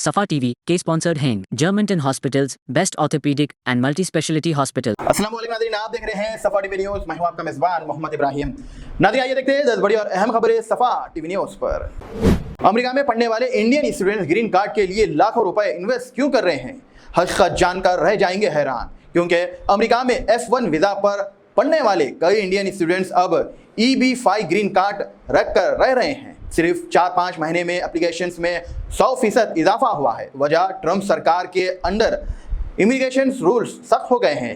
Safa TV, K-sponsored Heng, Germantown Hospitals, Best Orthopedic and Multi-Speciality Hospital. अस्सलाम वालेकुम नाज़रीन, आप देख रहे हैं सफा टीवी न्यूज़। मैं हूं आपका मेज़बान मोहम्मद इब्राहिम। नाज़रीन आइए देखते हैं 10 बड़ी और अहम खबरें सफा टीवी न्यूज़ पर। अमेरिका में पढ़ने वाले इंडियन स्टूडेंट्स ग्रीन कार्ड के लिए लाखों रुपए इन्वेस्ट क्यों कर रहे हैं? हकीकत जानकर रह जाएंगे हैरान, क्योंकि अमेरिका में F1 वीज़ा पर पढ़ने वाले कई इंडियन स्टूडेंट्स अब EB-5 ग्रीन कार्ड रख कर रह रहे हैं। सिर्फ 4-5 महीने में एप्लीकेशंस में 100% इजाफा हुआ है। वजह ट्रंप सरकार के अंडर इमिग्रेशन रूल्स सख्त हो गए हैं।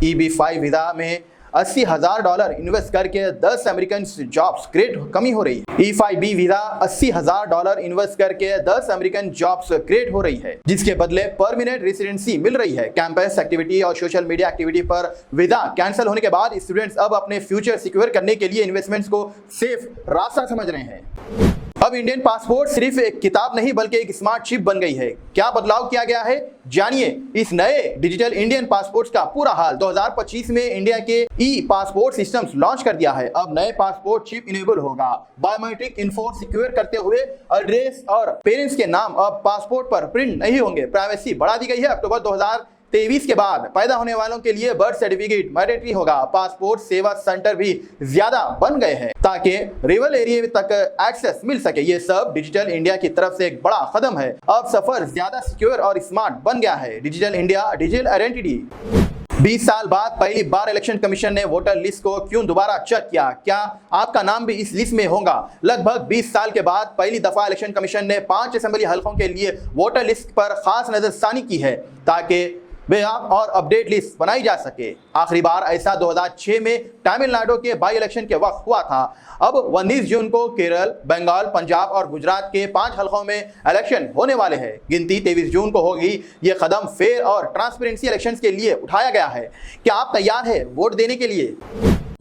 EB-5 वीज़ा में $80,000 इन्वेस्ट करके 10 अमेरिकन जॉब्स क्रिएट कमी हो रही है। E-5B वीज़ा $80,000 इन्वेस्ट करके 10 अमेरिकन जॉब्स क्रिएट हो रही है, जिसके बदले परमानेंट रेसिडेंसी मिल रही है। कैंपस एक्टिविटी और सोशल मीडिया एक्टिविटी पर वीज़ा कैंसिल होने के बाद स्टूडेंट्स अब अपने फ्यूचर सिक्योर करने के लिए इन्वेस्टमेंट्स को सेफ रास्ता समझ रहे हैं। अब इंडियन पासपोर्ट सिर्फ एक किताब नहीं बल्कि एक स्मार्ट चिप बन गई है। क्या बदलाव किया गया है, जानिए इस नए डिजिटल इंडियन पासपोर्ट का पूरा हाल। 2025 में इंडिया के ई पासपोर्ट सिस्टम्स लॉन्च कर दिया है। अब नए पासपोर्ट चिप इनेबल होगा। बायोमेट्रिक इन्फो सिक्योर करते हुए एड्रेस और पेरेंट्स के नाम अब पासपोर्ट पर प्रिंट नहीं होंगे। प्राइवेसी बढ़ा दी गई है। अक्टूबर 2023 के बाद पैदा होने वालों के लिए बर्थ सर्टिफिकेट मैंडेटरी होगा। पासपोर्ट सेवा सेंटर भी ज्यादा बन गए हैं ताकि रूरल एरिया तक एक्सेस मिल सके। ये सब डिजिटल इंडिया की तरफ से एक बड़ा कदम है। अब सफर ज्यादा सिक्योर और स्मार्ट बन गया है। Digital India, digital identity. 20 साल बाद पहली बार इलेक्शन कमीशन ने वोटर लिस्ट को क्यों दोबारा चेक किया? क्या आपका नाम भी इस लिस्ट में होगा? लगभग 20 साल के बाद पहली दफा इलेक्शन कमीशन ने 5 असेंबली हलकों के लिए वोटर लिस्ट पर खास नजरसानी की है ताकि बेहद और अपडेट लिस्ट बनाई जा सके। आखिरी बार ऐसा 2006 में तमिलनाडु के बाई इलेक्शन के वक्त हुआ था। अब 19 जून को केरल, बंगाल, पंजाब और गुजरात के 5 हलकों में इलेक्शन होने वाले हैं। गिनती 23 जून को होगी। ये कदम फेयर और ट्रांसपेरेंसी इलेक्शंस के लिए उठाया गया है। क्या आप तैयार हैं वोट देने के लिए?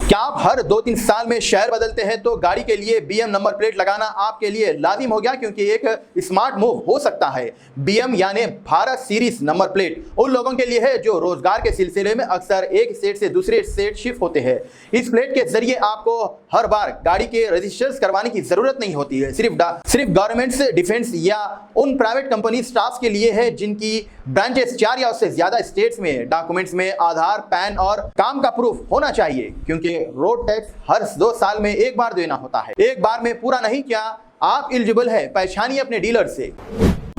क्या आप हर 2-3 साल में शहर बदलते हैं तो गाड़ी के लिए BM नंबर प्लेट लगाना आपके लिए लाजिम हो गया, क्योंकि एक स्मार्ट मूव हो सकता है। BM यानी भारत सीरीज नंबर प्लेट उन लोगों के लिए है जो रोजगार के सिलसिले में अक्सर एक स्टेट से दूसरे स्टेट शिफ्ट होते हैं। इस प्लेट के जरिए आपको हर बार गाड़ी के रजिस्टर्स करवाने की जरूरत नहीं होती है। सिर्फ गवर्नमेंट, डिफेंस या उन प्राइवेट कंपनी स्टाफ के लिए है जिनकी ब्रांचेस 4 या उससे ज्यादा स्टेट्स में। डॉक्यूमेंट्स में आधार, पैन और काम का प्रूफ होना चाहिए, क्योंकि रोड टैक्स हर 2 साल में एक बार देना होता है। एक बार में पूरा नहीं। क्या आप एलिजिबल है? पहचानिए अपने डीलर से।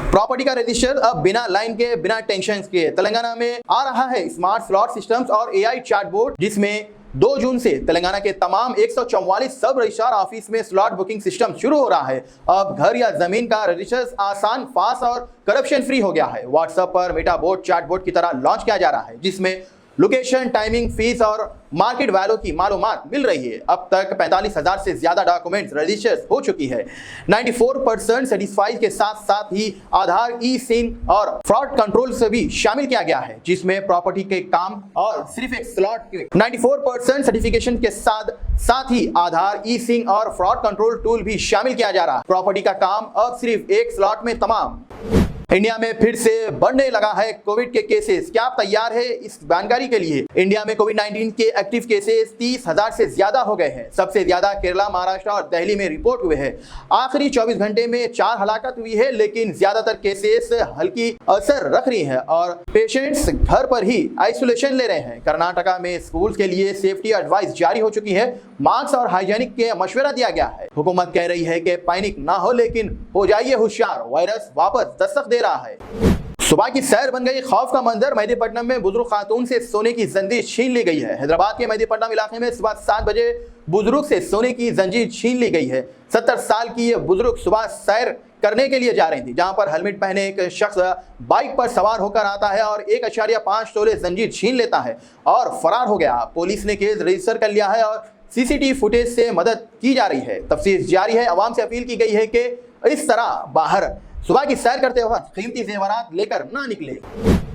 प्रॉपर्टी का रजिस्टर अब बिना लाइन के, बिना टेंशन के तेलंगाना में आ रहा है। स्मार्ट स्लॉट सिस्टम्स और AI चैटबॉट, जिसमें 2 जून से तेलंगाना के तमाम 144 सब रजिस्ट्रार ऑफिस में स्लॉट बुकिंग सिस्टम शुरू हो रहा है। अब घर या जमीन का रजिस्टर आसान, फास्ट और करप्शन फ्री हो गया है। व्हाट्सएप पर मेटाबॉट चैटबॉट की तरह लॉन्च किया जा रहा है, जिसमें लोकेशन, टाइमिंग, फीस और मार्केट वैल्यू की मालूमात मिल रही है। अब तक 45,000 से ज्यादा डॉक्यूमेंट्स रजिस्टर हो चुकी है। 94% सेटिस्फाइड के साथ साथ ही आधार, ई-सिन और फ्रॉड कंट्रोल से भी शामिल किया गया है, जिसमें प्रॉपर्टी के काम और सिर्फ एक स्लॉट के 94% सर्टिफिकेशन के साथ ही आधार, ई-सिन और फ्रॉड कंट्रोल टूल भी शामिल किया जा रहा है। प्रॉपर्टी का काम अब सिर्फ एक स्लॉट में तमाम। इंडिया में फिर से बढ़ने लगा है कोविड के केसेस। क्या आप तैयार है इस जानकारी के लिए? इंडिया में कोविड-19 के एक्टिव केसेस 30,000 से ज्यादा हो गए हैं। सबसे ज्यादा केरला, महाराष्ट्र और दिल्ली में रिपोर्ट हुए हैं। आखिरी 24 घंटे में 4 हलाकत हुई है, लेकिन ज्यादातर केसेस हल्की असर रख रही है और पेशेंट्स घर पर ही आइसोलेशन ले रहे हैं। कर्नाटका में स्कूल के लिए सेफ्टी एडवाइस जारी हो चुकी है। मास्क और हाइजीनिक के मशवरा दिया गया है। हुकूमत कह रही है कि पैनिक ना हो, लेकिन हो जाइए होशियार, वायरस वापस दस्तक दे रहा है। सुबह की सैर बन गई खौफ का मंजर। मेहदीपट्टनम में बुजुर्ग खातून से सोने की जंजीर छीन ली गई है। हैदराबाद के मेहदीपट्टनम इलाके में सुबह 7 बजे बुजुर्ग से सोने की जंजीर छीन ली गई है। 70 साल की ये बुजुर्ग सुबह सैर करने के लिए जा रही थी, जहां पर हेलमेट पहने एक शख्स बाइक पर सवार होकर आता है और 1.5 तोले जंजीर छीन लेता है और फरार हो गया। पुलिस ने केस रजिस्टर कर लिया है और CCTV फुटेज से मदद की जा रही है। तफ्तीश जारी है। अवाम से अपील की गई है कि इस तरह बाहर सुबह की सैर करते वक्त कीमती जेवरात लेकर ना निकले।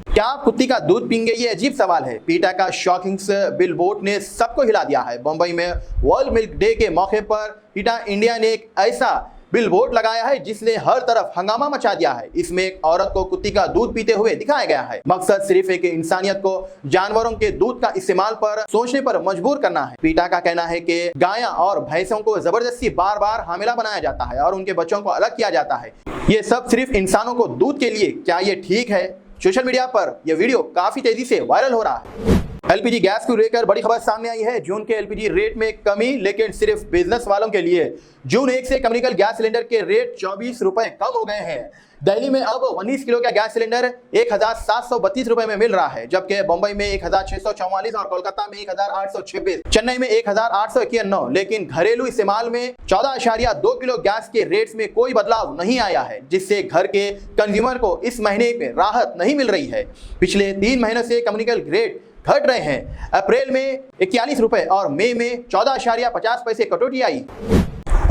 क्या आप कुत्ती का दूध पीएंगे? ये अजीब सवाल है। पीटा का शॉकिंग बिलबोर्ड ने सबको हिला दिया है। मुंबई में वर्ल्ड मिल्क डे के मौके पर पीटा इंडिया ने एक ऐसा बिलबोर्ड लगाया है जिसने हर तरफ हंगामा मचा दिया है। इसमें एक औरत को कुत्ती का दूध पीते हुए दिखाया गया है। मकसद सिर्फ एक इंसानियत को जानवरों के दूध का इस्तेमाल पर सोचने पर मजबूर करना है। पीटा का कहना है कि गायों और भैंसों को जबरदस्ती बार बार हामिला बनाया जाता है और उनके बच्चों को अलग किया जाता है। ये सब सिर्फ इंसानों को दूध के लिए। क्या ये ठीक है? सोशल मीडिया पर यह वीडियो काफी तेजी से वायरल हो रहा है। एलपीजी गैस को लेकर बड़ी खबर सामने आई है। जून के एलपीजी रेट में कमी, लेकिन सिर्फ बिजनेस वालों के लिए। जून 1 से कमर्शियल गैस सिलेंडर के रेट 24 रुपए कम हो गए हैं। दिल्ली में अब 19 किलो का गैस सिलेंडर 1732 रुपए में मिल रहा है, जबकि मुंबई में 1644 और कोलकाता में 1826, चेन्नई में 1891। लेकिन घरेलू इस्तेमाल में 14.2 किलो गैस के रेट्स में कोई बदलाव नहीं आया है, जिससे घर के कंज्यूमर को इस महीने में राहत नहीं मिल रही है। पिछले 3 महीनों से कमर्शियल रेट घट रहे हैं। अप्रैल में 41 रुपए और मई में 14.50 पैसे कटौती आई।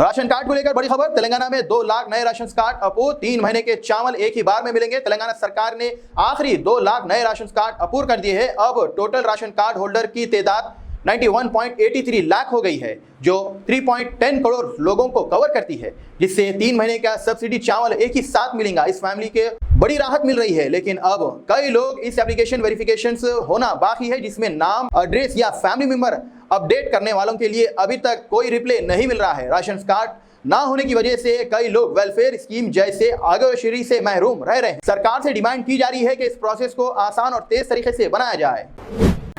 राशन कार्ड को लेकर बड़ी खबर। तेलंगाना में 2 लाख नए राशन कार्ड अपूर्ण। 3 महीने के चावल एक ही बार में मिलेंगे। तेलंगाना सरकार ने आखिरी 2 लाख नए राशन कार्ड अपूर्ण कर दिए हैं। अब टोटल राशन कार्ड होल्डर की तादाद 91.83 लाख हो गई है, जो 3.10 करोड़ लोगों को कवर करती है, जिससे 3 महीने का सब्सिडी चावल एक ही साथ मिलेगा। इस फैमिली के बड़ी राहत मिल रही है। लेकिन अब कई लोग इस एप्लीकेशन वेरिफिकेशन होना बाकी है, जिसमें नाम, एड्रेस या फैमिली मेंबर अपडेट करने वालों के लिए अभी तक कोई रिप्लाई नहीं मिल रहा है। राशन कार्ड ना होने की वजह से कई लोग वेलफेयर स्कीम जैसे आगोश्री से महरूम रह रहे हैं। सरकार से डिमांड की जा रही है कि इस प्रोसेस को आसान और तेज तरीके से बनाया जाए।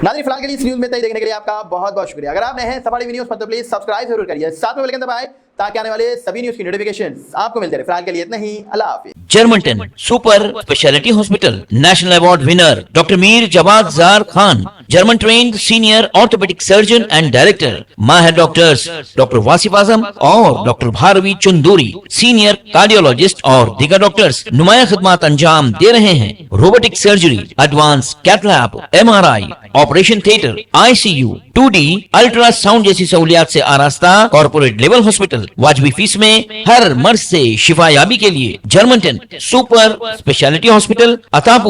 नाज़रीन, फिलहाल के लिए इस न्यूज़ में तय देखने के लिए आपका बहुत बहुत शुक्रिया। अगर आप नए हैं सफा टीवी न्यूज़ पर तो प्लीज सब्सक्राइब जरूर करिए, साथ में बेल आइकन दबाएं ताकि आने वाले सभी न्यूज़ की नोटिफिकेशन आपको मिलते रहे। फिलहाल के लिए इतना ही। अल्लाह हाफिज। जर्मनटन super speciality hospital, national award winner doctor Mir Jawad Zar Khan, German trained senior orthopaedic surgeon and director, माहिर डॉक्टर्स डॉक्टर वासिफ आजम और doctor Bharvi Chanduri, senior cardiologist और दीगर डॉक्टर्स नुमाया खिदमत अंजाम दे रहे हैं। Robotic surgery, advance cath lab, MRI, operation theatre, ICU, 2D ultrasound जैसी सहूलियात से आरास्ता कॉर्पोरेट लेवल हॉस्पिटल। वाजबी फीस में हर मर्ज से शिफायाबी के लिए Germanton super speciality hospital, Attapur.